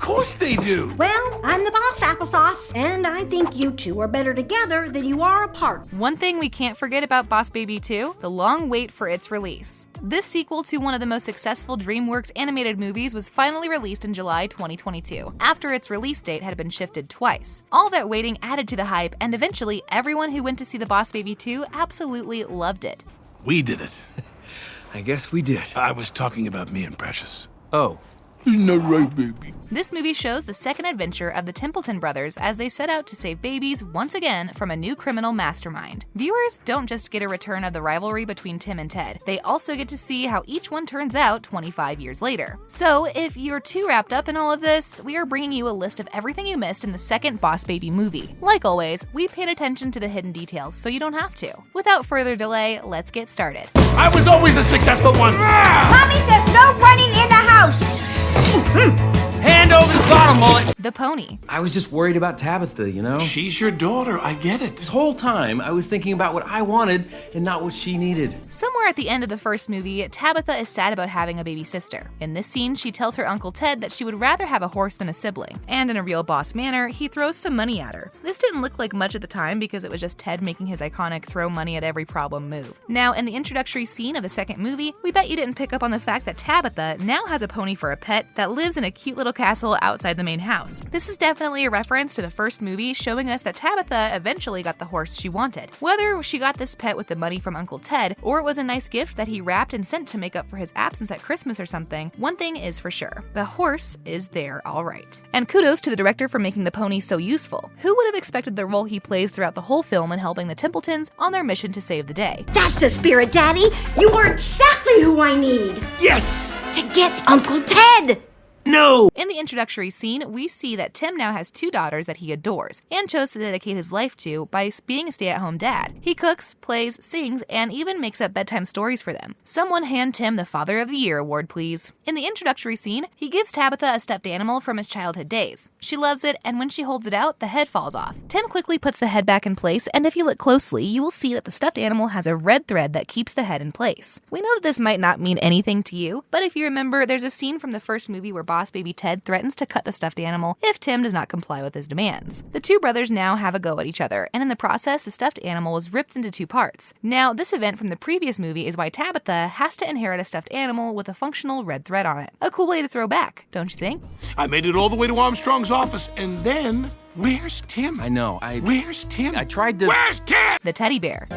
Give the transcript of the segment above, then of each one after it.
course they do. Well, I'm the boss, Applesauce, and I think you two are better together than you are apart. One thing we can't forget about Boss Baby 2, the long wait for its release. This sequel to one of the most successful DreamWorks animated movies was finally released in July 2022, after its release date had been shifted twice. All that waiting added to the hype, and eventually everyone who went to see The Boss Baby 2 absolutely loved it. We did it. I guess we did. I was talking about me and Precious. Oh. Isn't that right, baby? This movie shows the second adventure of the Templeton brothers as they set out to save babies once again from a new criminal mastermind. Viewers don't just get a return of the rivalry between Tim and Ted, they also get to see how each one turns out 25 years later. So if you're too wrapped up in all of this, we are bringing you a list of everything you missed in the second Boss Baby movie. Like always, we paid attention to the hidden details so you don't have to. Without further delay, let's get started. I was always the successful one. Mommy says no running in the house. Hand over the bottle, mullet! The pony. I was just worried about Tabitha, you know? She's your daughter, I get it. This whole time, I was thinking about what I wanted and not what she needed. Somewhere at the end of the first movie, Tabitha is sad about having a baby sister. In this scene, she tells her Uncle Ted that she would rather have a horse than a sibling. And in a real boss manner, he throws some money at her. This didn't look like much at the time because it was just Ted making his iconic throw money at every problem move. Now, in the introductory scene of the second movie, we bet you didn't pick up on the fact that Tabitha now has a pony for a pet that lives in a cute little castle outside the main house. This is definitely a reference to the first movie, showing us that Tabitha eventually got the horse she wanted. Whether she got this pet with the money from Uncle Ted, or it was a nice gift that he wrapped and sent to make up for his absence at Christmas or something, one thing is for sure, the horse is there all right. And kudos to the director for making the pony so useful. Who would have expected the role he plays throughout the whole film in helping the Templetons on their mission to save the day? That's the spirit, Daddy. You are exactly who I need Yes! to get Uncle Ted. No! In the introductory scene, we see that Tim now has two daughters that he adores and chose to dedicate his life to by being a stay-at-home dad. He cooks, plays, sings, and even makes up bedtime stories for them. Someone hand Tim the Father of the Year award, please. In the introductory scene, he gives Tabitha a stuffed animal from his childhood days. She loves it, and when she holds it out, the head falls off. Tim quickly puts the head back in place, and if you look closely, you will see that the stuffed animal has a red thread that keeps the head in place. We know that this might not mean anything to you, but if you remember, there's a scene from the first movie where Boss Baby Ted threatens to cut the stuffed animal if Tim does not comply with his demands. The two brothers now have a go at each other, and in the process, the stuffed animal was ripped into two parts. Now, this event from the previous movie is why Tabitha has to inherit a stuffed animal with a functional red thread on it. A cool way to throw back, don't you think? I made it all the way to Armstrong's office, and then, where's Tim? I know, Where's Tim? I tried to... Where's Tim? The teddy bear.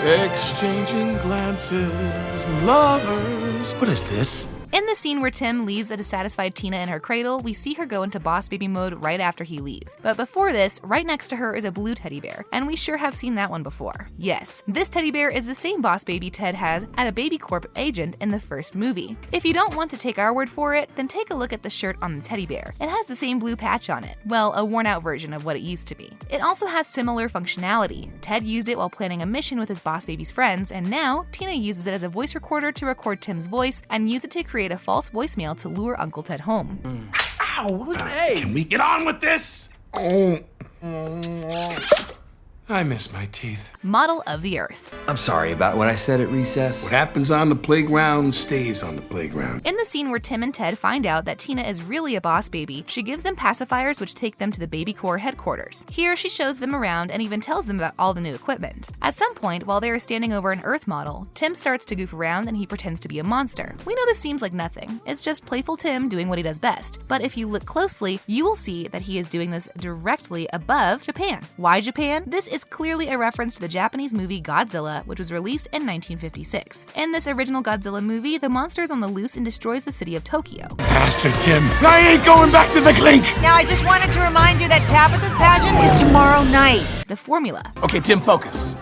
Exchanging glances, lovers. What is this? In the scene where Tim leaves a dissatisfied Tina in her cradle, we see her go into Boss Baby mode right after he leaves. But before this, right next to her is a blue teddy bear, and we sure have seen that one before. Yes, this teddy bear is the same Boss Baby Ted has at a Baby Corp agent in the first movie. If you don't want to take our word for it, then take a look at the shirt on the teddy bear. It has the same blue patch on it. Well, a worn out version of what it used to be. It also has similar functionality. Ted used it while planning a mission with his Boss Baby's friends, and now Tina uses it as a voice recorder to record Tim's voice and use it to create a false voicemail to lure Uncle Ted home. Ow, what was that? Can we get on with this? I miss my teeth. Model of the Earth. I'm sorry about what I said at recess. What happens on the playground stays on the playground. In the scene where Tim and Ted find out that Tina is really a boss baby, she gives them pacifiers which take them to the Baby Corps headquarters. Here, she shows them around and even tells them about all the new equipment. At some point, while they are standing over an Earth model, Tim starts to goof around and he pretends to be a monster. We know this seems like nothing. It's just playful Tim doing what he does best. But if you look closely, you will see that he is doing this directly above Japan. Why Japan? This is clearly a reference to the Japanese movie Godzilla, which was released in 1956. In this original Godzilla movie, the monster is on the loose and destroys the city of Tokyo. Faster, Tim. I ain't going back to the clink. Now, I just wanted to remind you that Tabitha's pageant is tomorrow night. The formula. Okay, Tim, focus.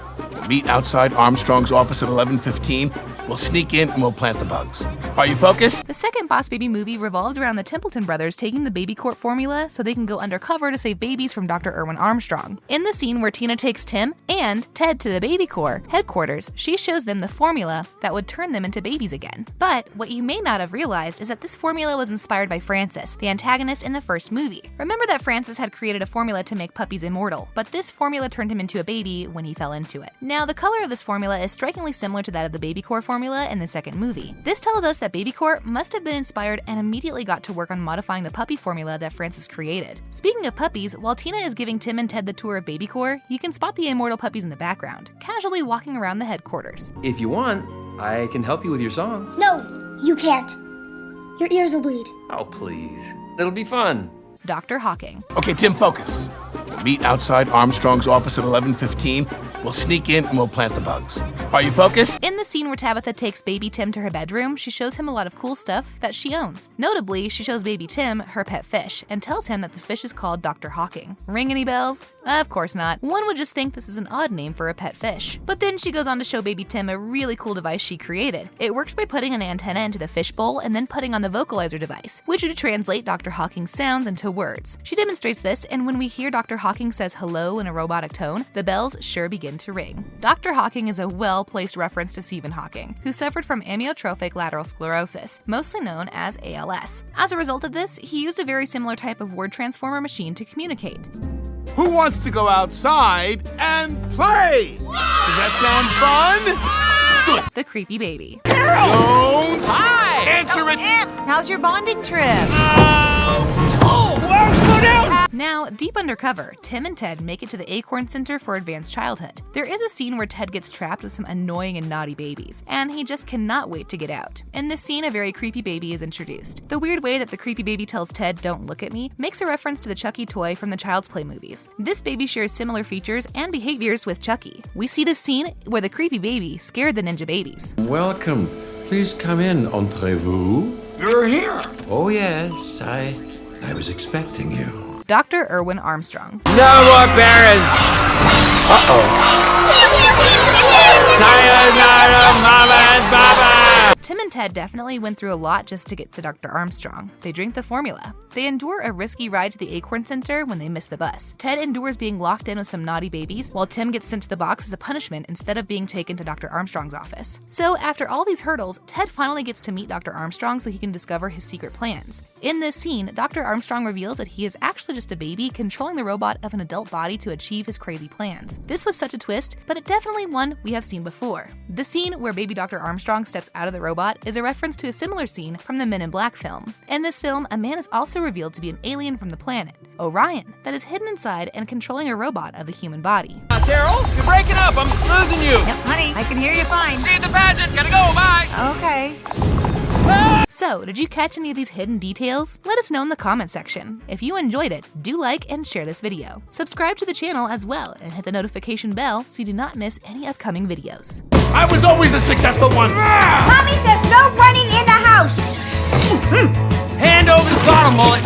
Meet outside Armstrong's office at 11:15. We'll sneak in and we'll plant the bugs. Are you focused? The second Boss Baby movie revolves around the Templeton brothers taking the Baby Corp formula so they can go undercover to save babies from Dr. ERWIN Armstrong. In the scene where Tina takes Tim and Ted to the Baby Corps headquarters, she shows them the formula that would turn them into babies again. But what you may not have realized is that this formula was inspired by Francis, the antagonist in the first movie. Remember that Francis had created a formula to make puppies immortal, but this formula turned him into a baby when he fell into it. Now, the color of this formula is strikingly similar to that of the Baby Corp formula, formula in the second movie. This tells us that Baby Corp must have been inspired and immediately got to work on modifying the puppy formula that Francis created. Speaking of puppies, while Tina is giving Tim and Ted the tour of Baby Corp, you can spot the immortal puppies in the background, casually walking around the headquarters. If you want, I can help you with your song. No, you can't. Your ears will bleed. Oh, please. It'll be fun. Dr. Hawking. Okay, Tim, focus. Meet outside Armstrong's office at 11:15. We'll sneak in and we'll plant the bugs. Are you focused? In the scene where Tabitha takes Baby Tim to her bedroom, she shows him a lot of cool stuff that she owns. Notably, she shows Baby Tim her pet fish and tells him that the fish is called Dr. Hawking. Ring any bells? Of course not. One would just think this is an odd name for a pet fish. But then she goes on to show Baby Tim a really cool device she created. It works by putting an antenna into the fish bowl and then putting on the vocalizer device, which would translate Dr. Hawking's sounds into words. She demonstrates this, and when we hear Dr. Hawking says hello in a robotic tone, the bells sure begin to ring. Dr. Hawking is a well-placed reference to Stephen Hawking, who suffered from amyotrophic lateral sclerosis, mostly known as ALS. As a result of this, he used a very similar type of word transformer machine to communicate. Who wants to go outside and play? Does that sound fun? Good. The creepy baby. Don't answer it. How's your bonding trip? Slow down. Now, deep undercover, Tim and Ted make it to the Acorn Center for Advanced Childhood. There is a scene where Ted gets trapped with some annoying and naughty babies, and he just cannot wait to get out. In this scene, a very creepy baby is introduced. The weird way that the creepy baby tells Ted, "Don't look at me," makes a reference to the Chucky toy from the Child's Play movies. This baby shares similar features and behaviors with Chucky. We see the scene where the creepy baby scared the ninja babies. Welcome. Please come in, entrez-vous. You're here. Oh yes, I was expecting you. Dr. ERWIN Armstrong. No more parents! Sayonara, Mama and Baba! Tim and Ted definitely went through a lot just to get to Dr. Armstrong. They drink the formula. They endure a risky ride to the Acorn Center when they miss the bus. Ted endures being locked in with some naughty babies, while Tim gets sent to the box as a punishment instead of being taken to Dr. Armstrong's office. So after all these hurdles, Ted finally gets to meet Dr. Armstrong so he can discover his secret plans. In this scene, Dr. Armstrong reveals that he is actually just a baby controlling the robot of an adult body to achieve his crazy plans. This was such a twist, but it definitely one we have seen before. The scene where baby Dr. Armstrong steps out of the robot is a reference to a similar scene from the Men in Black film. In this film, a man is also revealed to be an alien from the planet, Orion, that is hidden inside and controlling a robot of the human body. Carol, you're breaking up. I'm losing you. Yep, honey, I can hear you fine. See you at the pageant. Gotta go. Bye. Okay. So, did you catch any of these hidden details? Let us know in the comment section. If you enjoyed it, do like and share this video. Subscribe to the channel as well and hit the notification bell so you do not miss any upcoming videos. I was always the successful one. Mommy says no running in the house. Hand over the bottom, mullet.